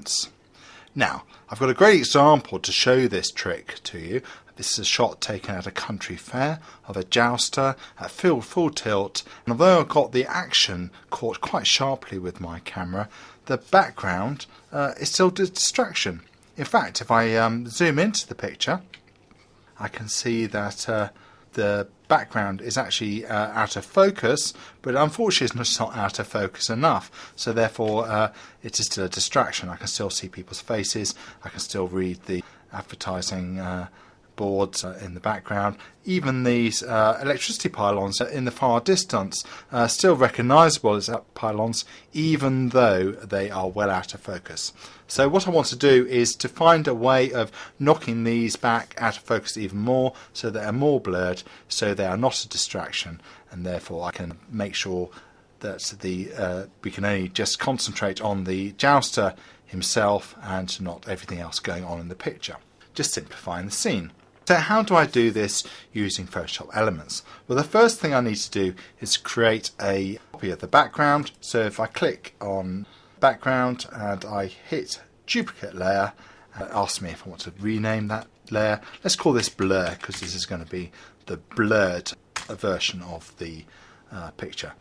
elements. Now, I've got a great example to show this trick to you. This is a shot taken at a country fair of a jouster at full tilt, and although I've got the action caught quite sharply with my camera, the background is still a distraction. In fact, if I zoom into the picture, I can see that the background is actually out of focus, but unfortunately it's not out of focus enough, so therefore it is still a distraction. I can still see people's faces, I can still read the advertising boards in the background. Even these electricity pylons in the far distance are still recognisable as pylons, even though they are well out of focus. So what I want to do is to find a way of knocking these back out of focus even more, so they are more blurred, so they are not a distraction, and therefore I can make sure that we can only just concentrate on the jouster himself and not everything else going on in the picture, just simplifying the scene. So how do I do this using Photoshop Elements? Well, the first thing I need to do is create a copy of the background. So if I click on background and I hit duplicate layer, it asks me if I want to rename that layer. Let's call this blur, because this is going to be the blurred version of the picture.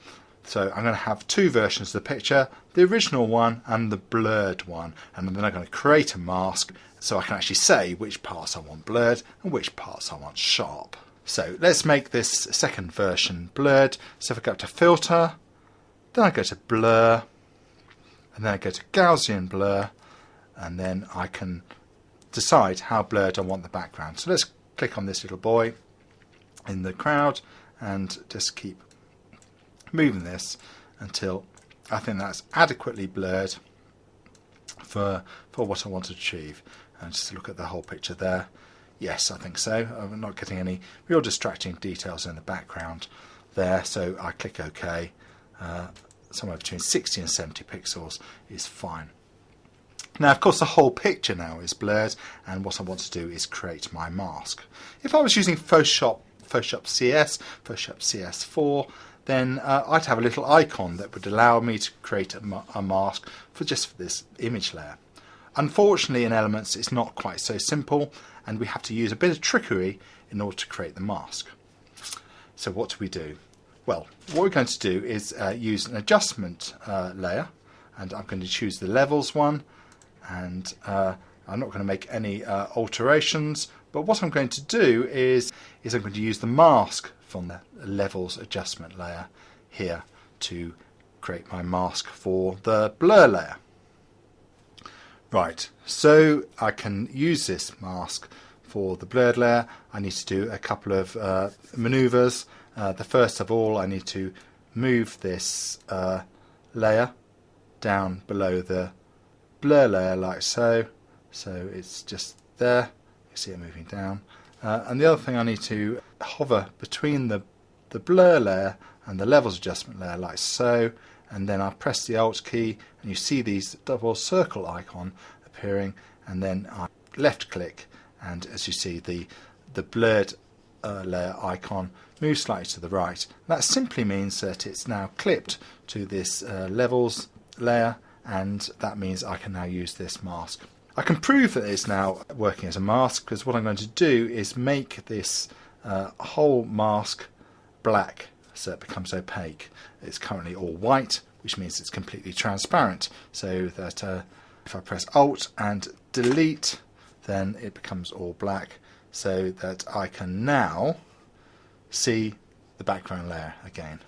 So I'm going to have two versions of the picture, the original one and the blurred one, and then I'm going to create a mask so I can actually say which parts I want blurred and which parts I want sharp. So let's make this second version blurred. So if I go to filter, then I go to blur, and then I go to Gaussian blur, and then I can decide how blurred I want the background. So let's click on this little boy in the crowd and just keep moving this until I think that's adequately blurred for what I want to achieve. And just look at the whole picture there. Yes, I think so. I'm not getting any real distracting details in the background there, so I click OK. Somewhere between 60 and 70 pixels is fine. Now, of course, the whole picture now is blurred, and what I want to do is create my mask. If I was using Photoshop CS, Photoshop CS4, then I'd have a little icon that would allow me to create a mask for just this image layer. Unfortunately, in Elements it's not quite so simple, and we have to use a bit of trickery in order to create the mask. So what do we do? Well, what we're going to do is use an adjustment layer, and I'm going to choose the levels one, and I'm not going to make any alterations, but what I'm going to do is I'm going to use the mask from the levels adjustment layer here to create my mask for the blur layer. Right, so I can use this mask for the blurred layer. I need to do a couple of maneuvers. The first of all, I need to move this layer down below the blur layer like so. So it's just there. You see it moving down. And the other thing, I need to hover between the blur layer and the levels adjustment layer like so, and then I press the Alt key and you see these double circle icon appearing, and then I left click, and as you see the blurred layer icon moves slightly to the right. That simply means that it's now clipped to this levels layer, and that means I can now use this mask. I can prove that it's now working as a mask, because what I'm going to do is make this whole mask black so it becomes opaque. It's currently all white, which means it's completely transparent, so that if I press Alt and delete, then it becomes all black, so that I can now see the background layer again.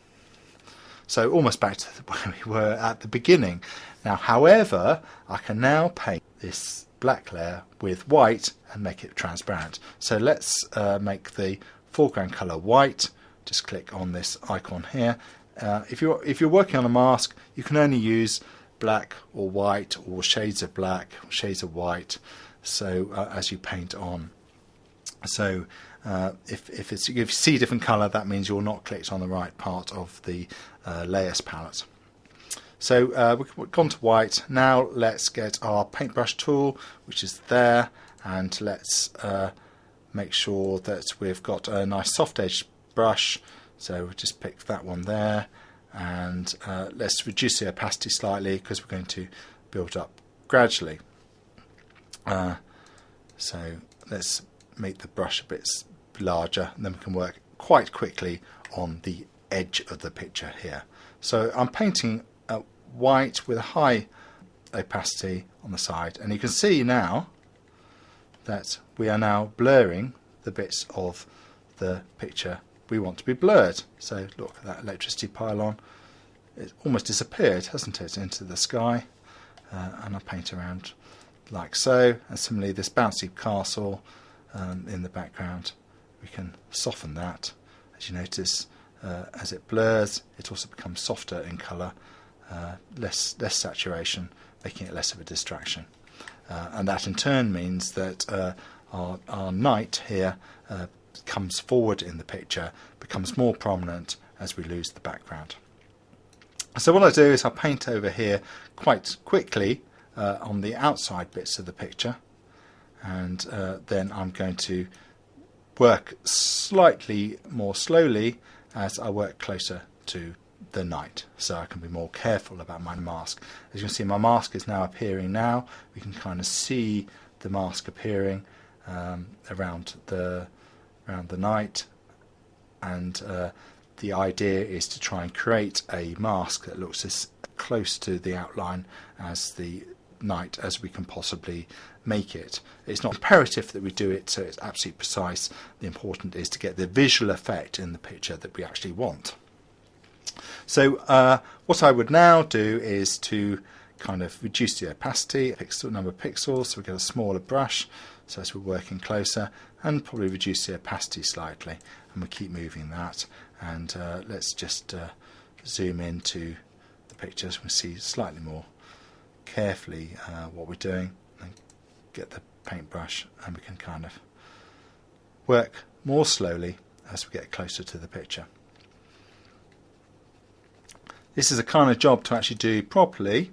So almost back to where we were at the beginning. Now, however, I can now paint this black layer with white and make it transparent. So let's make the foreground color white. Just click on this icon here. If you're working on a mask, you can only use black or white or shades of black or shades of white. So as you paint on. So if you see different color, that means you're not clicked on the right part of the layers palette. So we've gone to white. Now let's get our paintbrush tool, which is there, and let's make sure that we've got a nice soft edge brush. So we'll just pick that one there, and let's reduce the opacity slightly because we're going to build up gradually. So let's make the brush a bit larger, and then we can work quite quickly on the edge of the picture here. So I'm painting white with a high opacity on the side, and you can see now that we are now blurring the bits of the picture we want to be blurred. So look at that electricity pylon, it's almost disappeared, hasn't it, into the sky. And I paint around like so, and similarly this bouncy castle in the background, we can soften that. As you notice, as it blurs, it also becomes softer in colour, less saturation, making it less of a distraction. And that in turn means that our night here comes forward in the picture, becomes more prominent as we lose the background. So what I do is I paint over here quite quickly on the outside bits of the picture, and then I'm going to work slightly more slowly as I work closer to the night, so I can be more careful about my mask. As you can see, my mask is now appearing now. We can kind of see the mask appearing around the night, and the idea is to try and create a mask that looks as close to the outline as the night as we can possibly make it. It's not imperative that we do it so it's absolutely precise. The important is to get the visual effect in the picture that we actually want. So what I would now do is to kind of reduce the opacity, number of pixels, so we get a smaller brush, so as we're working closer, and probably reduce the opacity slightly, and we keep moving that. And let's just zoom into the picture so we see slightly more carefully what we're doing, and get the paintbrush, and we can kind of work more slowly as we get closer to the picture. This is a kind of job to actually do properly.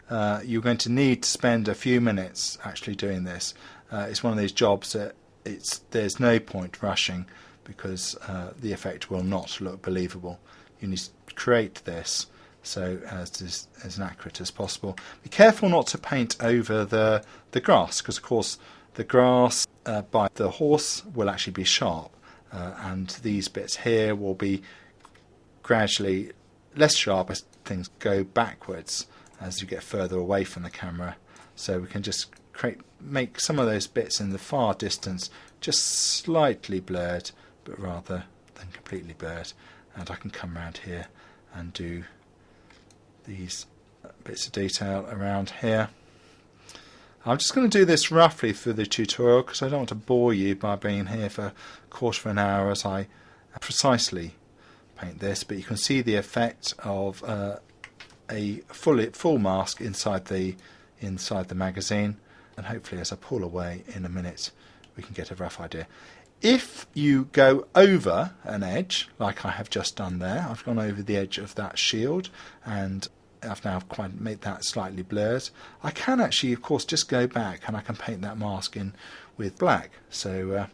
You're going to need to spend a few minutes actually doing this. It's one of these jobs that there's no point rushing, because the effect will not look believable. You need to create this so as accurate as possible. Be careful not to paint over the grass, because of course the grass by the horse will actually be sharp, and these bits here will be gradually less sharp as things go backwards as you get further away from the camera. So we can just make some of those bits in the far distance just slightly blurred, but rather than completely blurred. And I can come around here and do these bits of detail around here. I'm just going to do this roughly for the tutorial, because I don't want to bore you by being here for a quarter of an hour as I precisely paint this, but you can see the effect of a full mask inside the magazine, and hopefully as I pull away in a minute we can get a rough idea. If you go over an edge like I have just done there, I've gone over the edge of that shield and I've now quite made that slightly blurred. I can actually of course just go back and I can paint that mask in with black, so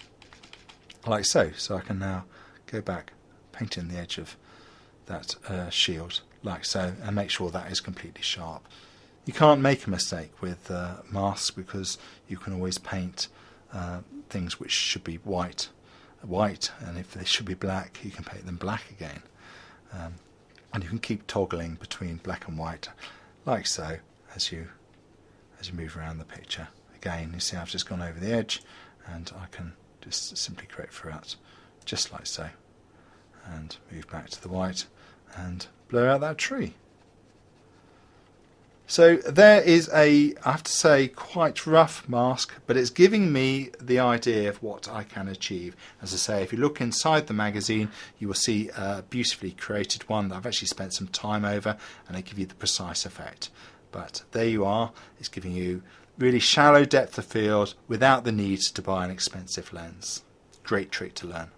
like so. So I can now go back, paint in the edge of that shield like so, and make sure that is completely sharp. You can't make a mistake with masks, because you can always paint things which should be white, and if they should be black, you can paint them black again. And you can keep toggling between black and white, like so, as you move around the picture. Again, you see I've just gone over the edge, and I can just simply create throughout, just like so, and move back to the white and blur out that tree. So there is I have to say, quite rough mask, but it's giving me the idea of what I can achieve. As I say, if you look inside the magazine, you will see a beautifully created one that I've actually spent some time over, and they give you the precise effect. But there you are, it's giving you really shallow depth of field without the need to buy an expensive lens. Great trick to learn.